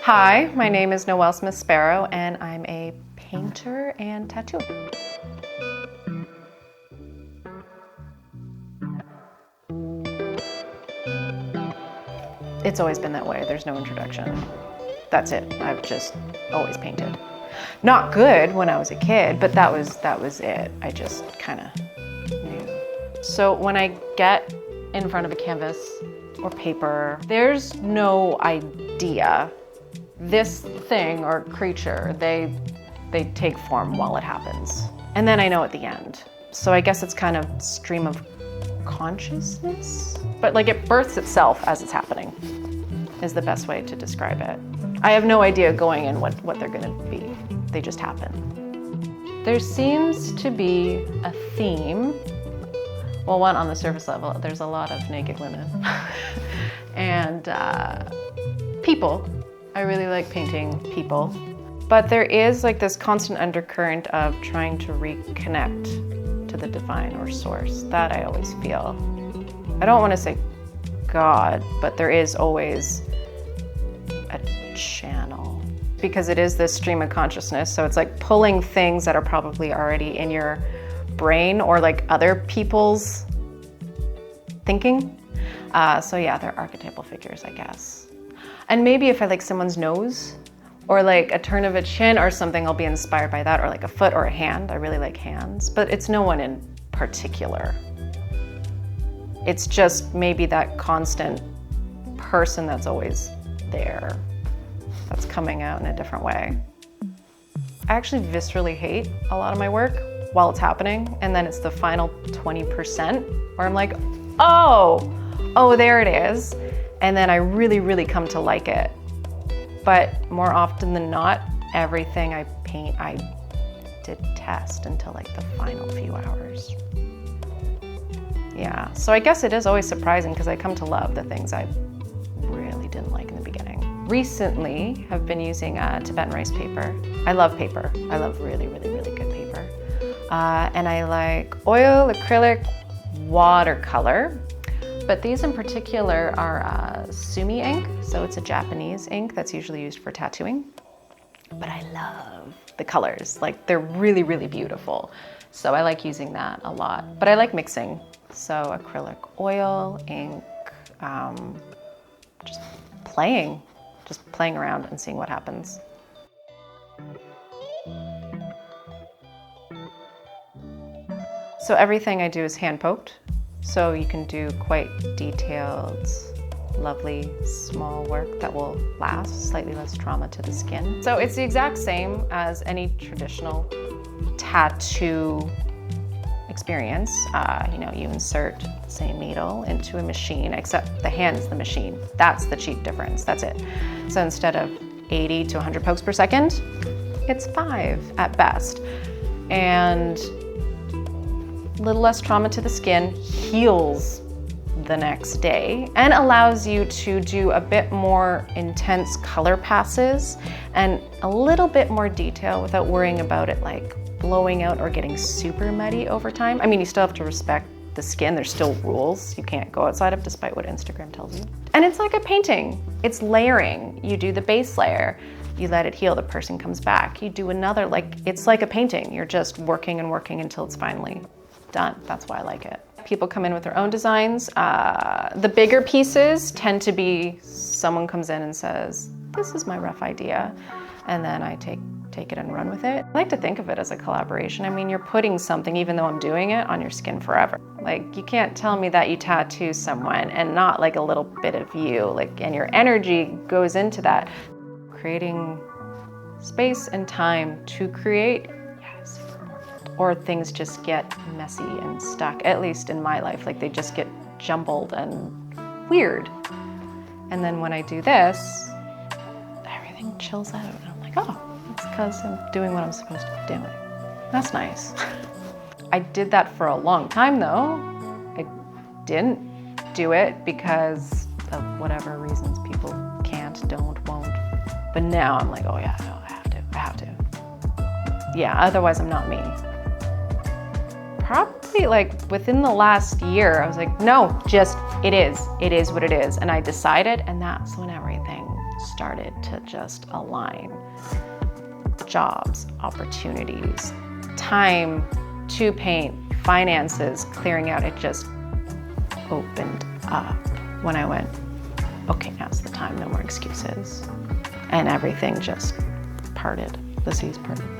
Hi, my name is Noël Smith-Sparrow, and I'm a painter and tattooer. It's always been that way. There's no introduction. That's it. I've just always painted. Not good when I was a kid, but that was it. I just kind of knew. So when I get in front of a canvas or paper, there's no idea. This thing or creature, they take form while it happens. And then I know at the end. So I guess it's kind of stream of consciousness, but like it births itself as it's happening is the best way to describe it. I have no idea going in what they're gonna be. They just happen. There seems to be a theme. Well, one, on the surface level, there's a lot of naked women. And people. I really like painting people. But there is like this constant undercurrent of trying to reconnect to the divine or source. That I always feel. I don't want to say God, but there is always a channel. Because it is this stream of consciousness, so it's like pulling things that are probably already in your brain or like other people's thinking. So yeah, they're archetypal figures, I guess. And maybe if I like someone's nose or like a turn of a chin or something, I'll be inspired by that, or like a foot or a hand. I really like hands, but it's no one in particular. It's just maybe that constant person that's always there, that's coming out in a different way. I actually viscerally hate a lot of my work while it's happening, and then it's the final 20% where I'm like, oh, there it is. And then I really, really come to like it. But more often than not, everything I paint, I detest until like the final few hours. Yeah, so I guess it is always surprising because I come to love the things I really didn't like in the beginning. Recently, I've been using Tibetan rice paper. I love paper. I love really, really, really good paper. And I like oil, acrylic, watercolor. But these in particular are sumi ink, so it's a Japanese ink that's usually used for tattooing. But I love the colors, like they're really, really beautiful. So I like using that a lot, but I like mixing. So acrylic oil, ink, just playing around and seeing what happens. So everything I do is hand poked. So you can do quite detailed, lovely, small work that will last, slightly less trauma to the skin. So it's the exact same as any traditional tattoo experience. You insert the same needle into a machine, except the hand is the machine. That's the cheap difference, that's it. So instead of 80 to 100 pokes per second, it's 5 at best. And a little less trauma to the skin, heals the next day, and allows you to do a bit more intense color passes and a little bit more detail without worrying about it like blowing out or getting super muddy over time. I mean, you still have to respect the skin. There's still rules you can't go outside of, despite what Instagram tells you. And it's like a painting. It's layering. You do the base layer, you let it heal, the person comes back. You do another, it's like a painting. You're just working and working until it's finally done. That's why I like it. People come in with their own designs. The bigger pieces tend to be someone comes in and says, this is my rough idea. And then I take it and run with it. I like to think of it as a collaboration. I mean, you're putting something, even though I'm doing it, on your skin forever. Like, you can't tell me that you tattoo someone and not like a little bit of you, and your energy goes into that. Creating space and time to create, or things just get messy and stuck, at least in my life. Like, they just get jumbled and weird. And then when I do this, everything chills out. And I'm like, oh, it's because I'm doing what I'm supposed to be doing. That's nice. I did that for a long time though. I didn't do it because of whatever reasons people can't, don't, won't. But now I'm like, oh yeah, no, I have to. Yeah, otherwise I'm not me. Probably like within the last year, I was like, no, just it is what it is. And I decided, and that's when everything started to just align. Jobs, opportunities, time to paint, finances, clearing out, it just opened up when I went, okay, now's the time, no more excuses. And everything just parted, the seas parted.